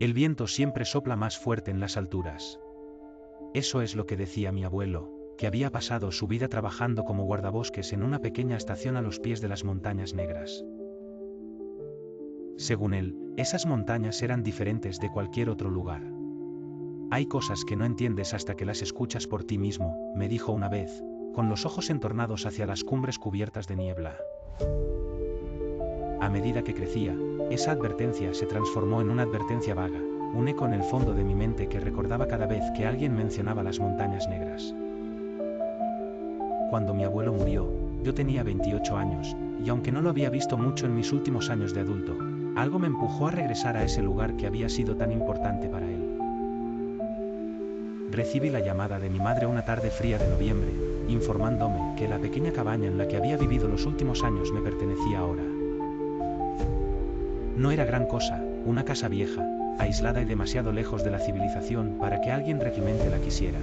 El viento siempre sopla más fuerte en las alturas. Eso es lo que decía mi abuelo, que había pasado su vida trabajando como guardabosques en una pequeña estación a los pies de las montañas negras. Según él, esas montañas eran diferentes de cualquier otro lugar. Hay cosas que no entiendes hasta que las escuchas por ti mismo, me dijo una vez, con los ojos entornados hacia las cumbres cubiertas de niebla. A medida que crecía, esa advertencia se transformó en una advertencia vaga, un eco en el fondo de mi mente que recordaba cada vez que alguien mencionaba las montañas negras. Cuando mi abuelo murió, yo tenía 28 años, y aunque no lo había visto mucho en mis últimos años de adulto, algo me empujó a regresar a ese lugar que había sido tan importante para él. Recibí la llamada de mi madre una tarde fría de noviembre, informándome que la pequeña cabaña en la que había vivido los últimos años me pertenecía ahora. No era gran cosa, una casa vieja, aislada y demasiado lejos de la civilización para que alguien realmente la quisiera.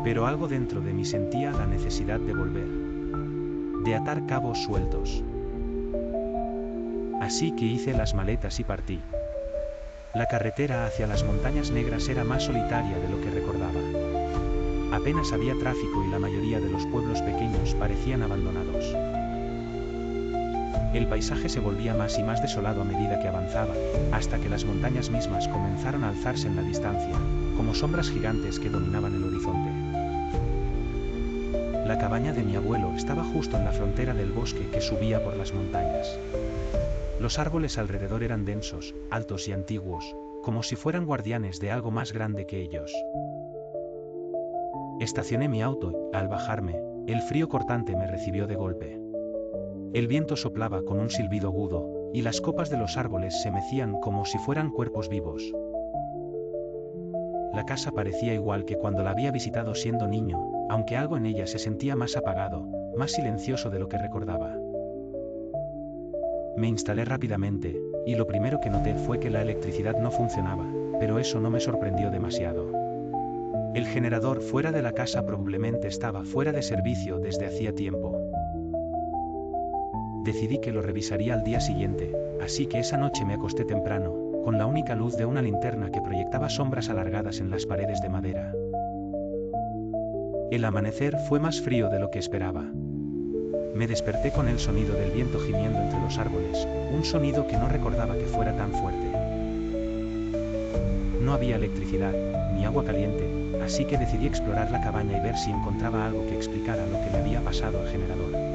Pero algo dentro de mí sentía la necesidad de volver, de atar cabos sueltos. Así que hice las maletas y partí. La carretera hacia las montañas negras era más solitaria de lo que recordaba. Apenas había tráfico y la mayoría de los pueblos pequeños parecían abandonados. El paisaje se volvía más y más desolado a medida que avanzaba, hasta que las montañas mismas comenzaron a alzarse en la distancia, como sombras gigantes que dominaban el horizonte. La cabaña de mi abuelo estaba justo en la frontera del bosque que subía por las montañas. Los árboles alrededor eran densos, altos y antiguos, como si fueran guardianes de algo más grande que ellos. Estacioné mi auto y, al bajarme, el frío cortante me recibió de golpe. El viento soplaba con un silbido agudo, y las copas de los árboles se mecían como si fueran cuerpos vivos. La casa parecía igual que cuando la había visitado siendo niño, aunque algo en ella se sentía más apagado, más silencioso de lo que recordaba. Me instalé rápidamente, y lo primero que noté fue que la electricidad no funcionaba, pero eso no me sorprendió demasiado. El generador fuera de la casa probablemente estaba fuera de servicio desde hacía tiempo. Decidí que lo revisaría al día siguiente, así que esa noche me acosté temprano, con la única luz de una linterna que proyectaba sombras alargadas en las paredes de madera. El amanecer fue más frío de lo que esperaba. Me desperté con el sonido del viento gimiendo entre los árboles, un sonido que no recordaba que fuera tan fuerte. No había electricidad, ni agua caliente, así que decidí explorar la cabaña y ver si encontraba algo que explicara lo que le había pasado al generador.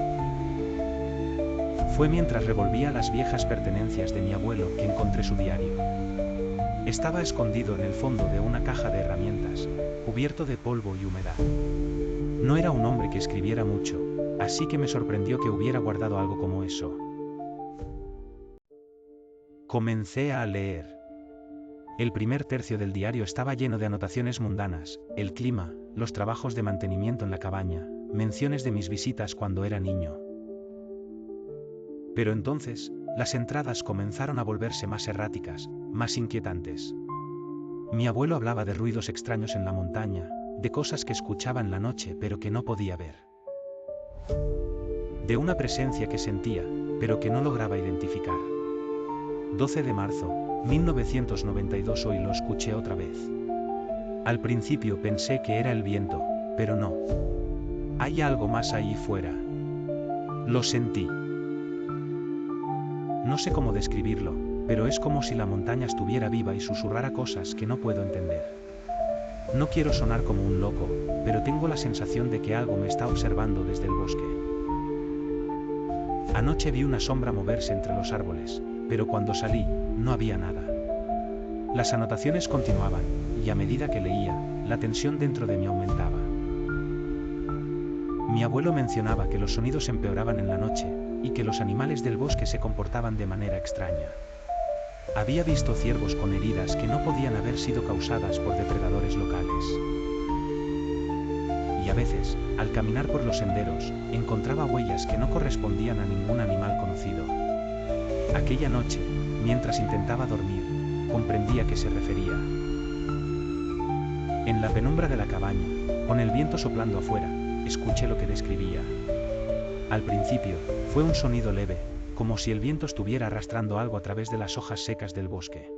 Fue mientras revolvía las viejas pertenencias de mi abuelo que encontré su diario. Estaba escondido en el fondo de una caja de herramientas, cubierto de polvo y humedad. No era un hombre que escribiera mucho, así que me sorprendió que hubiera guardado algo como eso. Comencé a leer. El primer tercio del diario estaba lleno de anotaciones mundanas, el clima, los trabajos de mantenimiento en la cabaña, menciones de mis visitas cuando era niño. Pero entonces, las entradas comenzaron a volverse más erráticas, más inquietantes. Mi abuelo hablaba de ruidos extraños en la montaña, de cosas que escuchaba en la noche pero que no podía ver. De una presencia que sentía, pero que no lograba identificar. 12 de marzo, 1992. Hoy lo escuché otra vez. Al principio pensé que era el viento, pero no. Hay algo más ahí fuera. Lo sentí. No sé cómo describirlo, pero es como si la montaña estuviera viva y susurrara cosas que no puedo entender. No quiero sonar como un loco, pero tengo la sensación de que algo me está observando desde el bosque. Anoche vi una sombra moverse entre los árboles, pero cuando salí, no había nada. Las anotaciones continuaban, y a medida que leía, la tensión dentro de mí aumentaba. Mi abuelo mencionaba que los sonidos empeoraban en la noche, y que los animales del bosque se comportaban de manera extraña. Había visto ciervos con heridas que no podían haber sido causadas por depredadores locales. Y a veces, al caminar por los senderos, encontraba huellas que no correspondían a ningún animal conocido. Aquella noche, mientras intentaba dormir, comprendí a qué se refería. En la penumbra de la cabaña, con el viento soplando afuera, escuché lo que describía. Al principio, fue un sonido leve, como si el viento estuviera arrastrando algo a través de las hojas secas del bosque.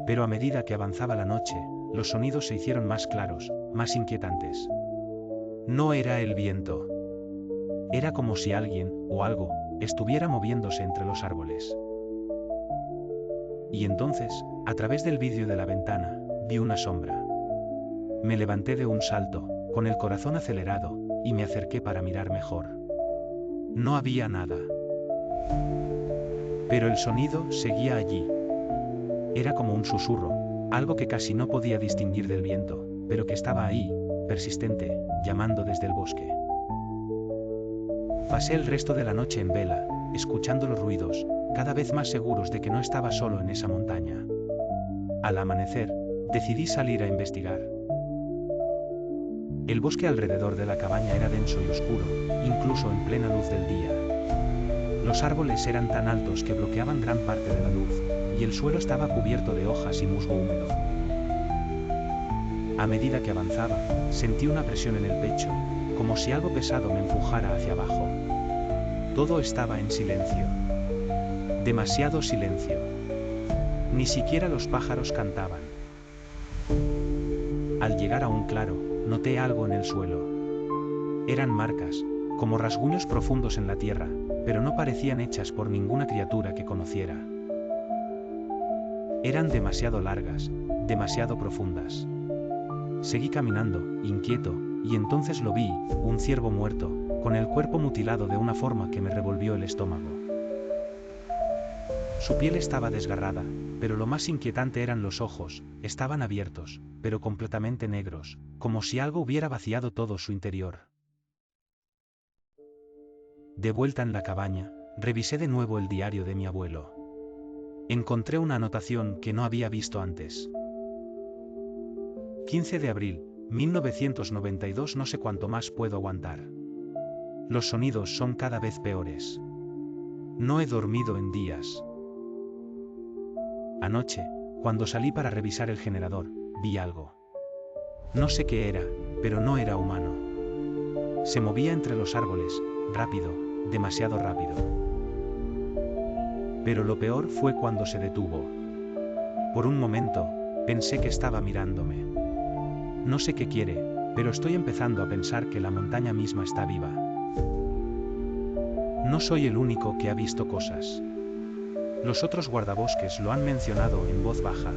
Pero a medida que avanzaba la noche, los sonidos se hicieron más claros, más inquietantes. No era el viento. Era como si alguien, o algo, estuviera moviéndose entre los árboles. Y entonces, a través del vidrio de la ventana, vi una sombra. Me levanté de un salto, con el corazón acelerado, y me acerqué para mirar mejor. No había nada. Pero el sonido seguía allí. Era como un susurro, algo que casi no podía distinguir del viento, pero que estaba ahí, persistente, llamando desde el bosque. Pasé el resto de la noche en vela, escuchando los ruidos, cada vez más seguros de que no estaba solo en esa montaña. Al amanecer, decidí salir a investigar. El bosque alrededor de la cabaña era denso y oscuro, incluso en plena luz del día. Los árboles eran tan altos que bloqueaban gran parte de la luz, y el suelo estaba cubierto de hojas y musgo húmedo. A medida que avanzaba, sentí una presión en el pecho, como si algo pesado me empujara hacia abajo. Todo estaba en silencio. Demasiado silencio. Ni siquiera los pájaros cantaban. Al llegar a un claro, noté algo en el suelo. Eran marcas, como rasguños profundos en la tierra, pero no parecían hechas por ninguna criatura que conociera. Eran demasiado largas, demasiado profundas. Seguí caminando, inquieto, y entonces lo vi, un ciervo muerto, con el cuerpo mutilado de una forma que me revolvió el estómago. Su piel estaba desgarrada, pero lo más inquietante eran los ojos, estaban abiertos, pero completamente negros, como si algo hubiera vaciado todo su interior. De vuelta en la cabaña, revisé de nuevo el diario de mi abuelo. Encontré una anotación que no había visto antes. 15 de abril, 1992. No sé cuánto más puedo aguantar. Los sonidos son cada vez peores. No he dormido en días. Anoche, cuando salí para revisar el generador, vi algo. No sé qué era, pero no era humano. Se movía entre los árboles, rápido, demasiado rápido. Pero lo peor fue cuando se detuvo. Por un momento, pensé que estaba mirándome. No sé qué quiere, pero estoy empezando a pensar que la montaña misma está viva. No soy el único que ha visto cosas. Los otros guardabosques lo han mencionado en voz baja.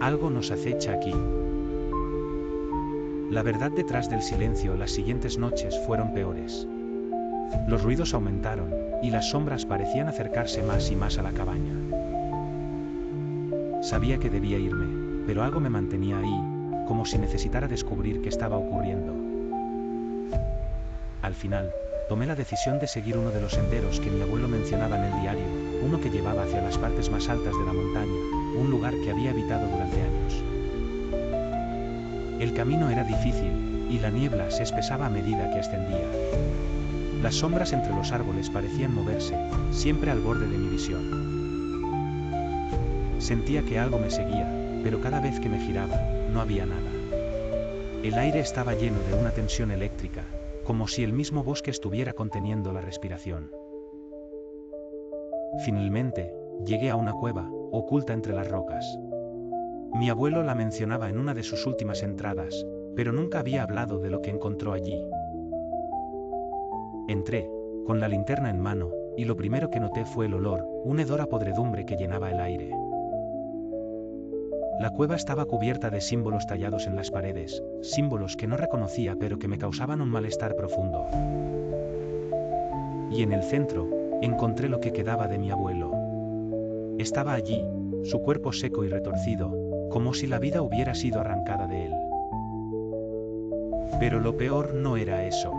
Algo nos acecha aquí. La verdad detrás del silencio las siguientes noches fueron peores. Los ruidos aumentaron, y las sombras parecían acercarse más y más a la cabaña. Sabía que debía irme, pero algo me mantenía ahí, como si necesitara descubrir qué estaba ocurriendo. Al final, tomé la decisión de seguir uno de los senderos que mi abuelo mencionaba en el diario, uno que llevaba hacia las partes más altas de la montaña, un lugar que había habitado durante años. El camino era difícil, y la niebla se espesaba a medida que ascendía. Las sombras entre los árboles parecían moverse, siempre al borde de mi visión. Sentía que algo me seguía, pero cada vez que me giraba, no había nada. El aire estaba lleno de una tensión eléctrica, como si el mismo bosque estuviera conteniendo la respiración. Finalmente, llegué a una cueva, oculta entre las rocas. Mi abuelo la mencionaba en una de sus últimas entradas, pero nunca había hablado de lo que encontró allí. Entré, con la linterna en mano, y lo primero que noté fue el olor, un hedor a podredumbre que llenaba el aire. La cueva estaba cubierta de símbolos tallados en las paredes, símbolos que no reconocía pero que me causaban un malestar profundo. Y en el centro, encontré lo que quedaba de mi abuelo. Estaba allí, su cuerpo seco y retorcido, como si la vida hubiera sido arrancada de él. Pero lo peor no era eso.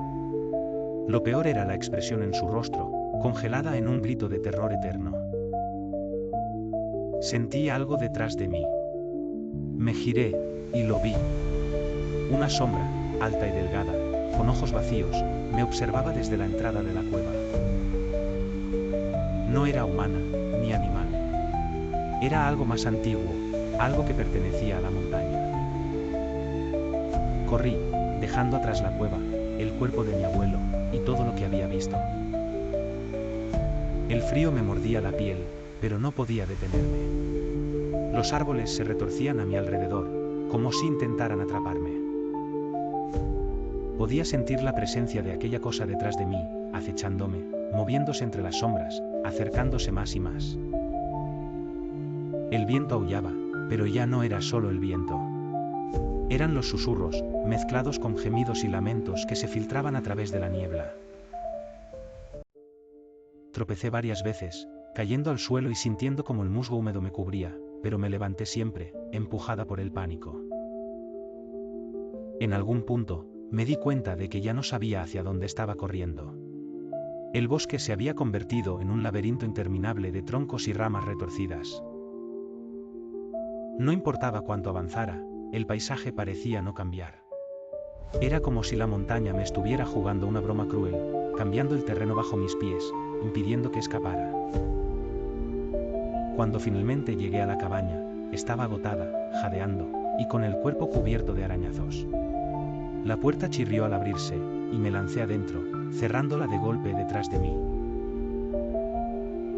Lo peor era la expresión en su rostro, congelada en un grito de terror eterno. Sentí algo detrás de mí. Me giré, y lo vi. Una sombra, alta y delgada, con ojos vacíos, me observaba desde la entrada de la cueva. No era humana, ni animal. Era algo más antiguo, algo que pertenecía a la montaña. Corrí, dejando atrás la cueva, el cuerpo de mi abuelo, y todo lo que había visto. El frío me mordía la piel, pero no podía detenerme. Los árboles se retorcían a mi alrededor, como si intentaran atraparme. Podía sentir la presencia de aquella cosa detrás de mí, acechándome, moviéndose entre las sombras, acercándose más y más. El viento aullaba, pero ya no era solo el viento. Eran los susurros, mezclados con gemidos y lamentos que se filtraban a través de la niebla. Tropecé varias veces, cayendo al suelo y sintiendo como el musgo húmedo me cubría, pero me levanté siempre, empujada por el pánico. En algún punto, me di cuenta de que ya no sabía hacia dónde estaba corriendo. El bosque se había convertido en un laberinto interminable de troncos y ramas retorcidas. No importaba cuánto avanzara, el paisaje parecía no cambiar. Era como si la montaña me estuviera jugando una broma cruel, cambiando el terreno bajo mis pies, impidiendo que escapara. Cuando finalmente llegué a la cabaña, estaba agotada, jadeando, y con el cuerpo cubierto de arañazos. La puerta chirrió al abrirse, y me lancé adentro, cerrándola de golpe detrás de mí.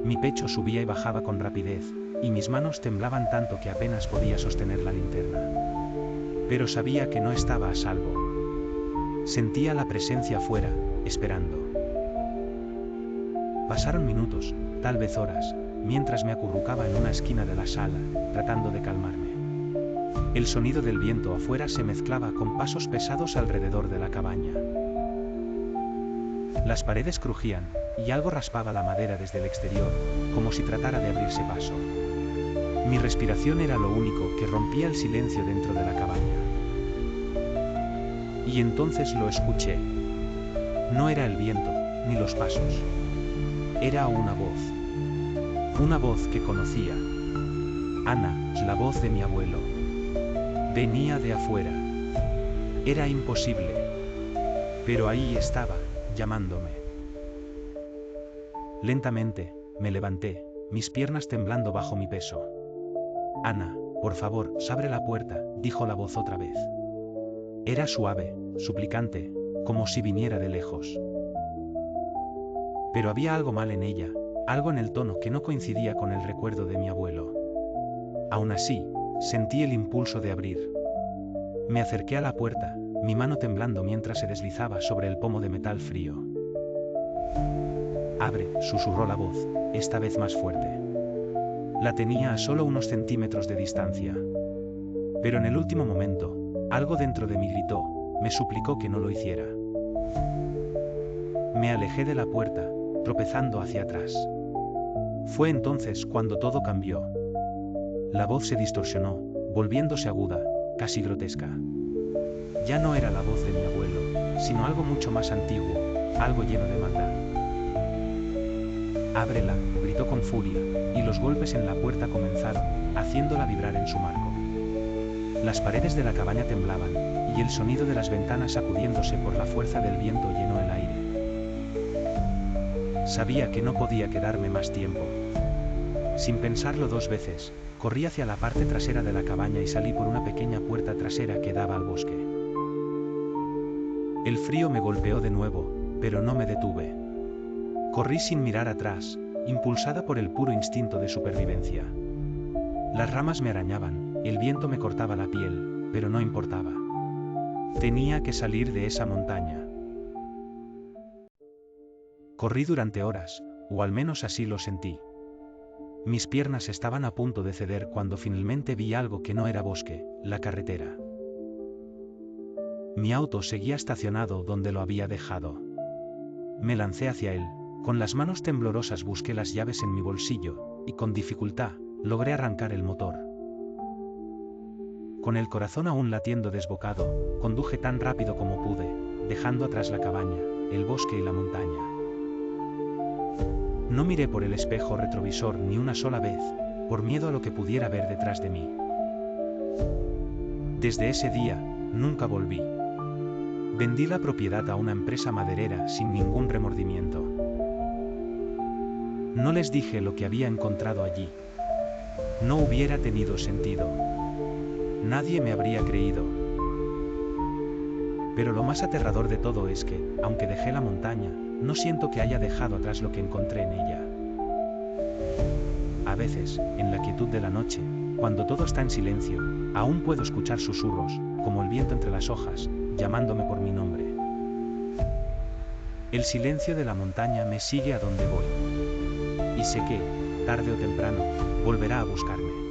Mi pecho subía y bajaba con rapidez, y mis manos temblaban tanto que apenas podía sostener la linterna. Pero sabía que no estaba a salvo. Sentía la presencia afuera, esperando. Pasaron minutos, tal vez horas, mientras me acurrucaba en una esquina de la sala, tratando de calmarme. El sonido del viento afuera se mezclaba con pasos pesados alrededor de la cabaña. Las paredes crujían, y algo raspaba la madera desde el exterior, como si tratara de abrirse paso. Mi respiración era lo único que rompía el silencio dentro de la cabaña. Y entonces lo escuché. No era el viento, ni los pasos. Era una voz. Una voz que conocía. Ana, la voz de mi abuelo. Venía de afuera. Era imposible. Pero ahí estaba, llamándome. Lentamente, me levanté, mis piernas temblando bajo mi peso. Ana, por favor, abre la puerta, dijo la voz otra vez. Era suave, suplicante, como si viniera de lejos. Pero había algo mal en ella, algo en el tono que no coincidía con el recuerdo de mi abuelo. Aún así, sentí el impulso de abrir. Me acerqué a la puerta, mi mano temblando mientras se deslizaba sobre el pomo de metal frío. Abre, susurró la voz, esta vez más fuerte. La tenía a solo unos centímetros de distancia. Pero en el último momento, algo dentro de mí gritó, me suplicó que no lo hiciera. Me alejé de la puerta, tropezando hacia atrás. Fue entonces cuando todo cambió. La voz se distorsionó, volviéndose aguda, casi grotesca. Ya no era la voz de mi abuelo, sino algo mucho más antiguo, algo lleno de maldad. Ábrela, gritó con furia, y los golpes en la puerta comenzaron, haciéndola vibrar en su marco. Las paredes de la cabaña temblaban, y el sonido de las ventanas sacudiéndose por la fuerza del viento llenó el aire. Sabía que no podía quedarme más tiempo. Sin pensarlo dos veces, corrí hacia la parte trasera de la cabaña y salí por una pequeña puerta trasera que daba al bosque. El frío me golpeó de nuevo, pero no me detuve. Corrí sin mirar atrás, impulsada por el puro instinto de supervivencia. Las ramas me arañaban, el viento me cortaba la piel, pero no importaba. Tenía que salir de esa montaña. Corrí durante horas, o al menos así lo sentí. Mis piernas estaban a punto de ceder cuando finalmente vi algo que no era bosque, la carretera. Mi auto seguía estacionado donde lo había dejado. Me lancé hacia él, con las manos temblorosas busqué las llaves en mi bolsillo, y con dificultad, logré arrancar el motor. Con el corazón aún latiendo desbocado, conduje tan rápido como pude, dejando atrás la cabaña, el bosque y la montaña. No miré por el espejo retrovisor ni una sola vez, por miedo a lo que pudiera ver detrás de mí. Desde ese día, nunca volví. Vendí la propiedad a una empresa maderera sin ningún remordimiento. No les dije lo que había encontrado allí. No hubiera tenido sentido. Nadie me habría creído. Pero lo más aterrador de todo es que, aunque dejé la montaña, no siento que haya dejado atrás lo que encontré en ella. A veces, en la quietud de la noche, cuando todo está en silencio, aún puedo escuchar susurros, como el viento entre las hojas, llamándome por mi nombre. El silencio de la montaña me sigue a donde voy. Y sé que, tarde o temprano, volverá a buscarme.